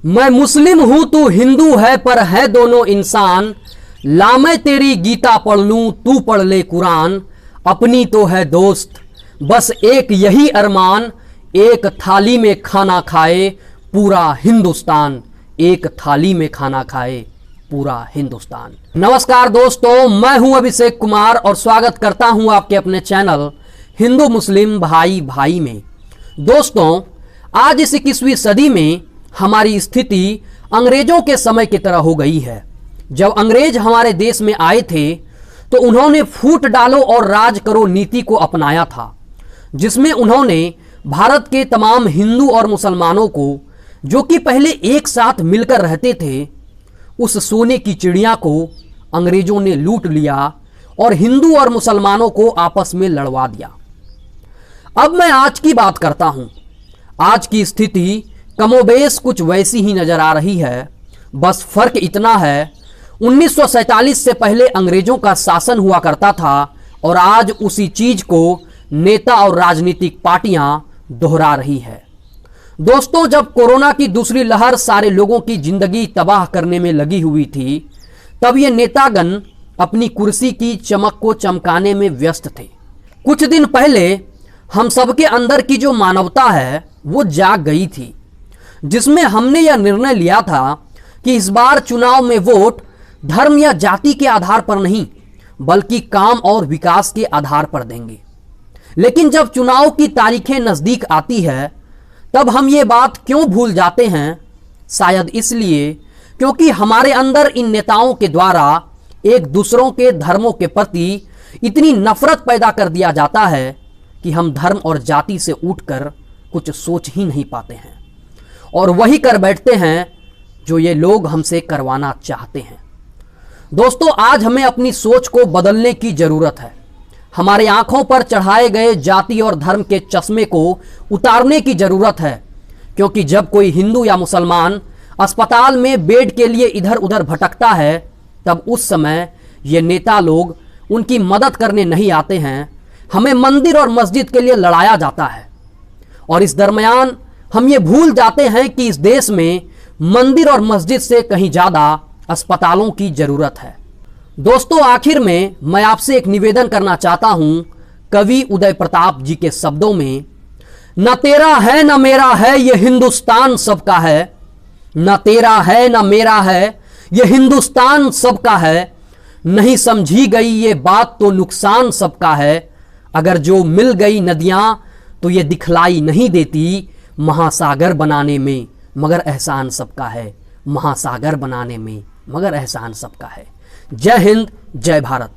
मैं मुस्लिम हूं तू हिंदू है पर है दोनों इंसान। ला मैं तेरी गीता पढ़ लूं तू पढ़ ले कुरान। अपनी तो है दोस्त बस एक यही अरमान। एक थाली में खाना खाए पूरा हिंदुस्तान। एक थाली में खाना खाए पूरा हिंदुस्तान। नमस्कार दोस्तों, मैं हूं अभिषेक कुमार और स्वागत करता हूं आपके अपने चैनल हिंदू मुस्लिम भाई भाई में। दोस्तों, आज इस 21वीं सदी में हमारी स्थिति अंग्रेजों के समय की तरह हो गई है। जब अंग्रेज हमारे देश में आए थे तो उन्होंने फूट डालो और राज करो नीति को अपनाया था, जिसमें उन्होंने भारत के तमाम हिंदू और मुसलमानों को, जो कि पहले एक साथ मिलकर रहते थे, उस सोने की चिड़िया को अंग्रेजों ने लूट लिया और हिंदू और मुसलमानों को आपस में लड़वा दिया। अब मैं आज की बात करता हूं। आज की स्थिति कमोबेश कुछ वैसी ही नजर आ रही है। बस फर्क इतना है, 1947 से पहले अंग्रेजों का शासन हुआ करता था और आज उसी चीज को नेता और राजनीतिक पार्टियां दोहरा रही है। दोस्तों, जब कोरोना की दूसरी लहर सारे लोगों की जिंदगी तबाह करने में लगी हुई थी, तब ये नेतागण अपनी कुर्सी की चमक को चमकाने में व्यस्त थे। कुछ दिन पहले हम सबके अंदर की जो मानवता है वो जाग गई थी, जिसमें हमने यह निर्णय लिया था कि इस बार चुनाव में वोट धर्म या जाति के आधार पर नहीं, बल्कि काम और विकास के आधार पर देंगे। लेकिन जब चुनाव की तारीखें नजदीक आती है तब हम ये बात क्यों भूल जाते हैं? शायद इसलिए क्योंकि हमारे अंदर इन नेताओं के द्वारा एक दूसरों के धर्मों के प्रति इतनी नफरत पैदा कर दिया जाता है कि हम धर्म और जाति से उठकर कुछ सोच ही नहीं पाते हैं और वही कर बैठते हैं जो ये लोग हमसे करवाना चाहते हैं। दोस्तों, आज हमें अपनी सोच को बदलने की जरूरत है। हमारे आंखों पर चढ़ाए गए जाति और धर्म के चश्मे को उतारने की जरूरत है, क्योंकि जब कोई हिंदू या मुसलमान अस्पताल में बेड के लिए इधर उधर भटकता है, तब उस समय ये नेता लोग उनकी मदद करने नहीं आते हैं। हमें मंदिर और मस्जिद के लिए लड़ाया जाता है और इस दरमियान हम ये भूल जाते हैं कि इस देश में मंदिर और मस्जिद से कहीं ज़्यादा अस्पतालों की ज़रूरत है। दोस्तों, आखिर में मैं आपसे एक निवेदन करना चाहता हूं कवि उदय प्रताप जी के शब्दों में। न तेरा है न मेरा है ये हिंदुस्तान सबका है। न तेरा है न मेरा है ये हिंदुस्तान सबका है। नहीं समझी गई ये बात तो नुकसान सबका है। अगर जो मिल गई नदियां तो ये दिखलाई नहीं देती महासागर बनाने में, मगर एहसान सबका है। महासागर बनाने में मगर एहसान सबका है। जय हिंद, जय भारत।